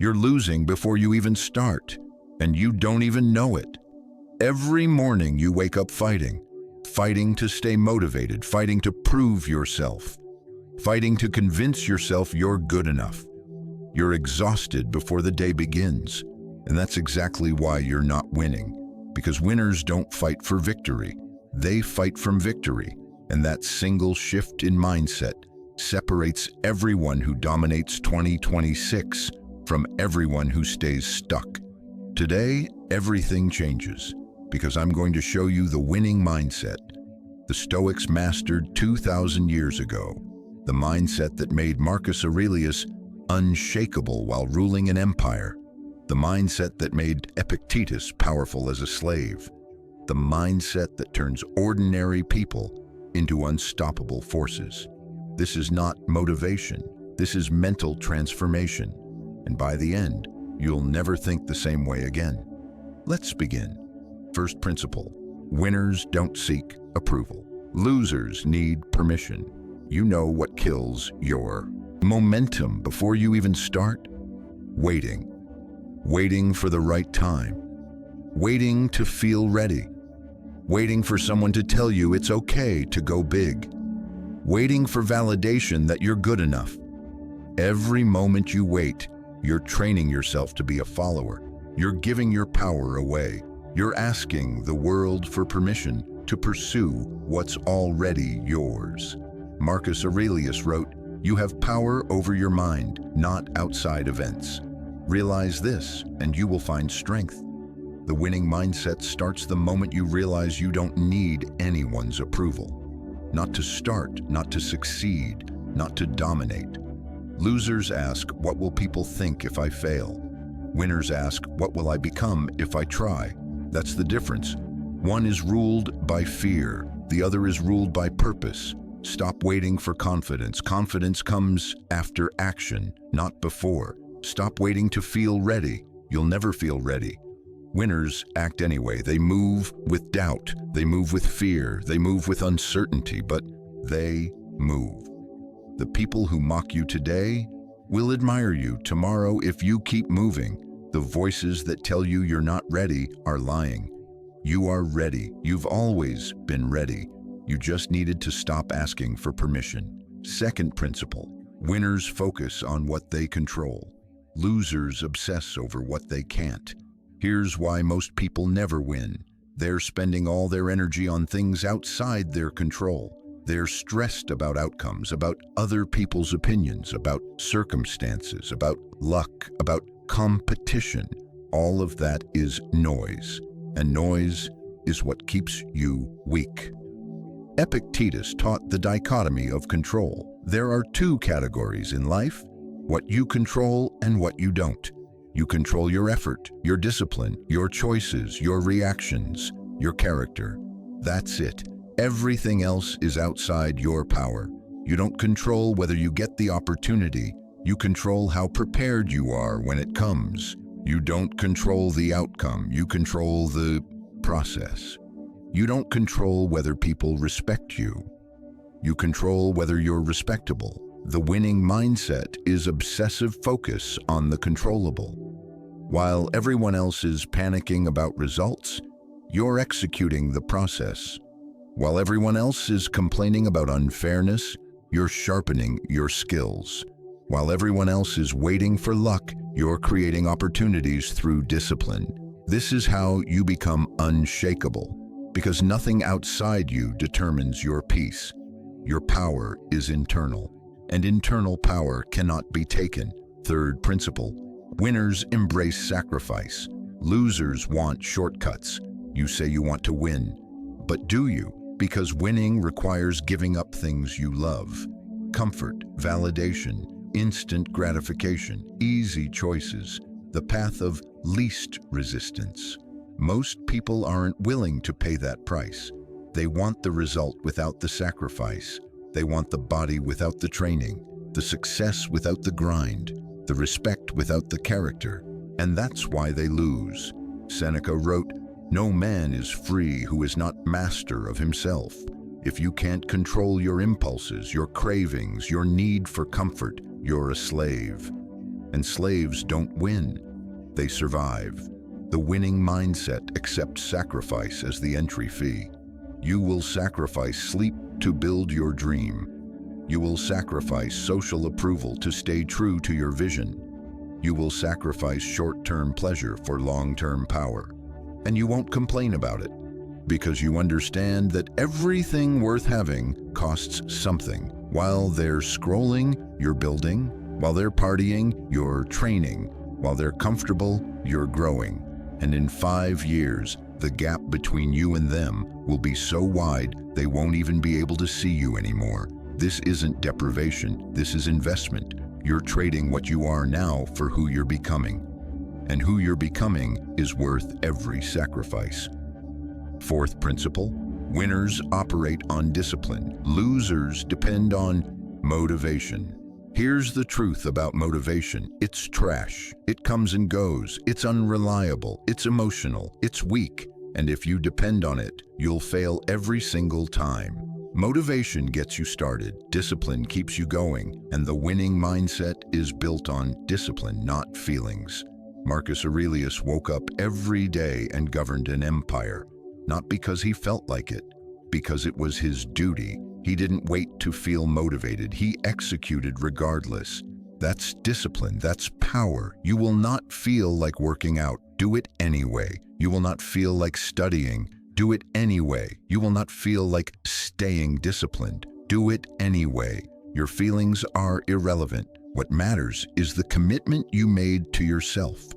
You're losing before you even start, and you don't even know it. Every morning you wake up fighting to stay motivated, fighting to prove yourself, fighting to convince yourself you're good enough. You're exhausted before the day begins, and that's exactly why you're not winning, because winners don't fight for victory. They fight from victory, and that single shift in mindset separates everyone who dominates 2026 from everyone who stays stuck. Today, everything changes, because I'm going to show you the winning mindset the Stoics mastered 2,000 years ago, the mindset that made Marcus Aurelius unshakable while ruling an empire, the mindset that made Epictetus powerful as a slave, the mindset that turns ordinary people into unstoppable forces. This is not motivation, this is mental transformation, and by the end, you'll never think the same way again. Let's begin. First principle: winners don't seek approval. Losers need permission. You know what kills your momentum before you even start? Waiting for the right time, waiting to feel ready, waiting for someone to tell you it's okay to go big, waiting for validation that you're good enough. Every moment you wait, you're training yourself to be a follower. You're giving your power away. You're asking the world for permission to pursue what's already yours. Marcus Aurelius wrote, "You have power over your mind, not outside events. Realize this, and you will find strength." The winning mindset starts the moment you realize you don't need anyone's approval. Not to start, not to succeed, not to dominate. Losers ask, "What will people think if I fail?" Winners ask, "What will I become if I try?" That's the difference. One is ruled by fear, the other is ruled by purpose. Stop waiting for confidence. Confidence comes after action, not before. Stop waiting to feel ready. You'll never feel ready. Winners act anyway. They move with doubt. They move with fear. They move with uncertainty, but they move. The people who mock you today will admire you tomorrow if you keep moving. The voices that tell you you're not ready are lying. You are ready. You've always been ready. You just needed to stop asking for permission. Second principle: winners focus on what they control. Losers obsess over what they can't. Here's why most people never win. They're spending all their energy on things outside their control. They're stressed about outcomes, about other people's opinions, about circumstances, about luck, about competition. All of that is noise, and noise is what keeps you weak. Epictetus taught the dichotomy of control. There are two categories in life: what you control and what you don't. You control your effort, your discipline, your choices, your reactions, your character. That's it. Everything else is outside your power. You don't control whether you get the opportunity. You control how prepared you are when it comes. You don't control the outcome. You control the process. You don't control whether people respect you. You control whether you're respectable. The winning mindset is obsessive focus on the controllable. While everyone else is panicking about results, you're executing the process. While everyone else is complaining about unfairness, you're sharpening your skills. While everyone else is waiting for luck, you're creating opportunities through discipline. This is how you become unshakable, because nothing outside you determines your peace. Your power is internal, and internal power cannot be taken. Third principle: winners embrace sacrifice. Losers want shortcuts. You say you want to win, but do you? Because winning requires giving up things you love. Comfort, validation, instant gratification, easy choices, the path of least resistance. Most people aren't willing to pay that price. They want the result without the sacrifice. They want the body without the training, the success without the grind, the respect without the character. And that's why they lose. Seneca wrote, "No man is free who is not master of himself." If you can't control your impulses, your cravings, your need for comfort, you're a slave. And slaves don't win, they survive. The winning mindset accepts sacrifice as the entry fee. You will sacrifice sleep to build your dream. You will sacrifice social approval to stay true to your vision. You will sacrifice short-term pleasure for long-term power. And you won't complain about it, because you understand that everything worth having costs something. While they're scrolling, you're building. While they're partying, you're training. While they're comfortable, you're growing. And in 5 years, the gap between you and them will be so wide they won't even be able to see you anymore. This isn't deprivation, this is investment. You're trading what you are now for who you're becoming. And who you're becoming is worth every sacrifice. Fourth principle, winners operate on discipline. Losers depend on motivation. Here's the truth about motivation. It's trash. It comes and goes. It's unreliable. It's emotional. It's weak. And if you depend on it, you'll fail every single time. Motivation gets you started. Discipline keeps you going. And the winning mindset is built on discipline, not feelings. Marcus Aurelius woke up every day and governed an empire, not because he felt like it, because it was his duty. He didn't wait to feel motivated. He executed regardless. That's discipline. That's power. You will not feel like working out. Do it anyway. You will not feel like studying. Do it anyway. You will not feel like staying disciplined. Do it anyway. Your feelings are irrelevant. What matters is the commitment you made to yourself.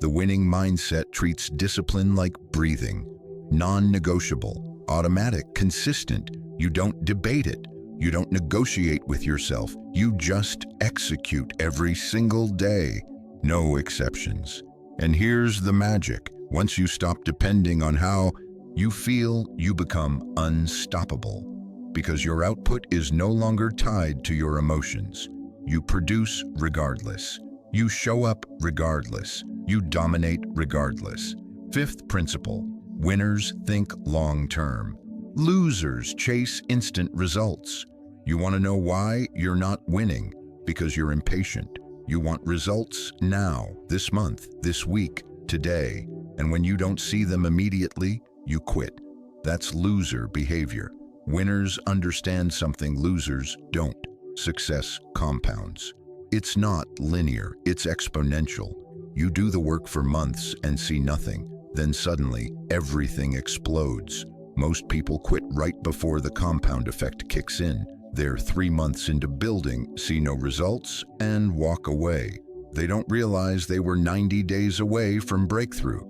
The winning mindset treats discipline like breathing. Non-negotiable, automatic, consistent. You don't debate it. You don't negotiate with yourself. You just execute every single day. No exceptions. And here's the magic. Once you stop depending on how you feel, you become unstoppable. Because your output is no longer tied to your emotions. You produce regardless. You show up regardless. You dominate regardless. Fifth principle, winners think long-term. Losers chase instant results. You want to know why you're not winning? Because you're impatient. You want results now, this month, this week, today. And when you don't see them immediately, you quit. That's loser behavior. Winners understand something losers don't. Success compounds. It's not linear, it's exponential. You do the work for months and see nothing. Then suddenly, everything explodes. Most people quit right before the compound effect kicks in. They're 3 months into building, see no results, and walk away. They don't realize they were 90 days away from breakthrough.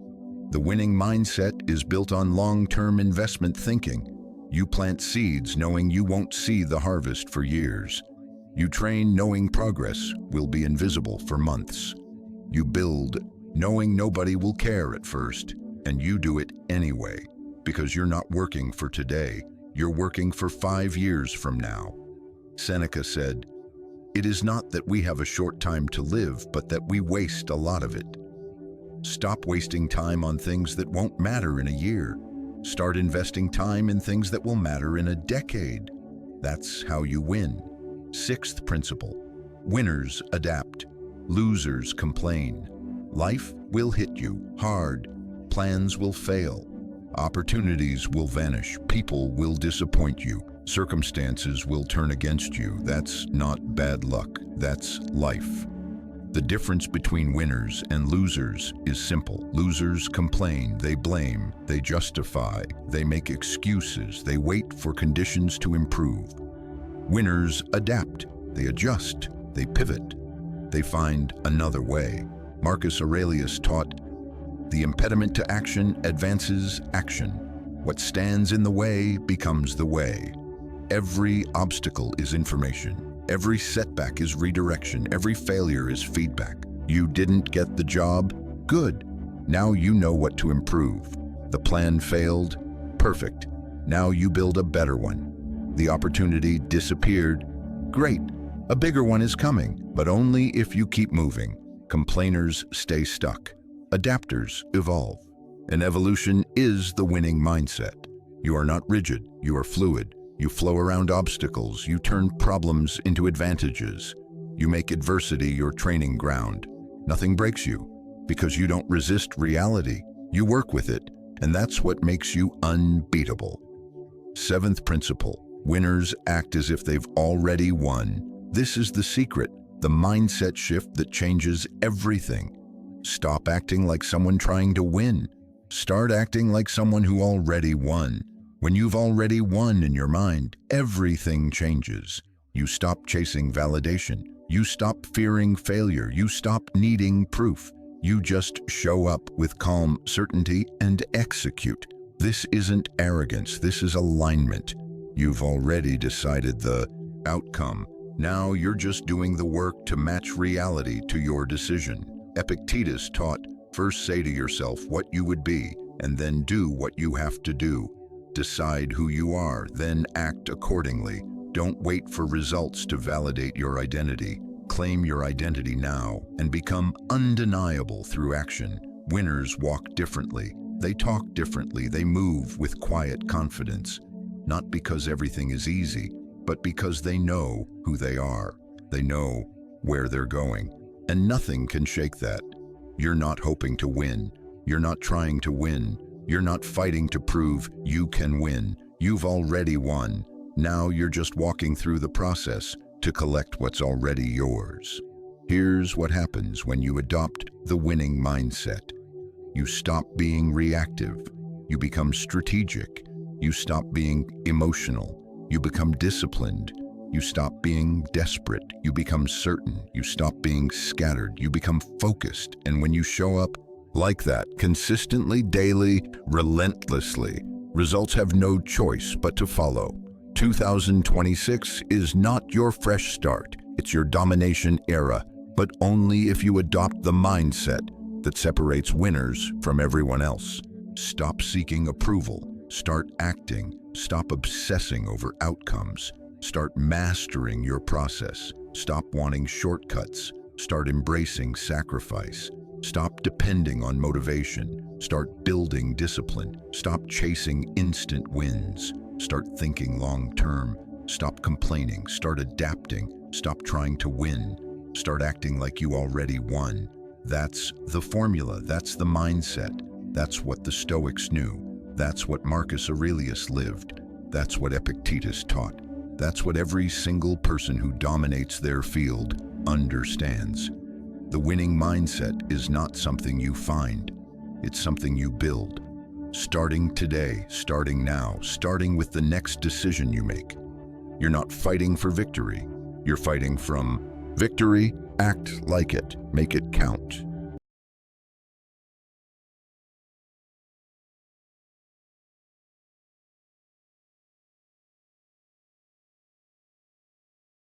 The winning mindset is built on long-term investment thinking. You plant seeds knowing you won't see the harvest for years. You train knowing progress will be invisible for months. You build knowing nobody will care at first, and you do it anyway. Because you're not working for today, you're working for 5 years from now. Seneca said, "It is not that we have a short time to live, but that we waste a lot of it." Stop wasting time on things that won't matter in a year. Start investing time in things that will matter in a decade. That's how you win. Sixth principle, winners adapt. Losers complain. Life will hit you hard. Plans will fail. Opportunities will vanish. People will disappoint you. Circumstances will turn against you. That's not bad luck. That's life. The difference between winners and losers is simple. Losers complain, they blame, they justify, they make excuses, they wait for conditions to improve. Winners adapt, they adjust, they pivot, they find another way. Marcus Aurelius taught, "The impediment to action advances action. What stands in the way becomes the way." Every obstacle is information. Every setback is redirection. Every failure is feedback. You didn't get the job? Good. Now you know what to improve. The plan failed? Perfect. Now you build a better one. The opportunity disappeared? Great. A bigger one is coming, but only if you keep moving. Complainers stay stuck. Adapters evolve. And evolution is the winning mindset. You are not rigid, you are fluid. You flow around obstacles, you turn problems into advantages. You make adversity your training ground. Nothing breaks you, because you don't resist reality. You work with it, and that's what makes you unbeatable. Seventh principle: winners act as if they've already won. This is the secret, the mindset shift that changes everything. Stop acting like someone trying to win. Start acting like someone who already won. When you've already won in your mind, everything changes. You stop chasing validation. You stop fearing failure. You stop needing proof. You just show up with calm certainty and execute. This isn't arrogance. This is alignment. You've already decided the outcome. Now you're just doing the work to match reality to your decision. Epictetus taught, first say to yourself what you would be, and then do what you have to do. Decide who you are, then act accordingly. Don't wait for results to validate your identity. Claim your identity now and become undeniable through action. Winners walk differently. They talk differently. They move with quiet confidence. Not because everything is easy, but because they know who they are. They know where they're going, and nothing can shake that. You're not hoping to win. You're not trying to win. You're not fighting to prove you can win. You've already won. Now you're just walking through the process to collect what's already yours. Here's what happens when you adopt the winning mindset. You stop being reactive. You become strategic. You stop being emotional. You become disciplined. You stop being desperate. You become certain. You stop being scattered. You become focused. And when you show up like that, consistently, daily, relentlessly, results have no choice but to follow. 2026 is not your fresh start. It's your domination era, but only if you adopt the mindset that separates winners from everyone else. Stop seeking approval. Start acting. Stop obsessing over outcomes. Start mastering your process. Stop wanting shortcuts. Start embracing sacrifice. Stop depending on motivation. Start building discipline. Stop chasing instant wins. Start thinking long-term. Stop complaining. Start adapting. Stop trying to win. Start acting like you already won. That's the formula. That's the mindset. That's what the Stoics knew. That's what Marcus Aurelius lived. That's what Epictetus taught. That's what every single person who dominates their field understands. The winning mindset is not something you find. It's something you build. Starting today, starting now, starting with the next decision you make. You're not fighting for victory. You're fighting from victory. Act like it. Make it count.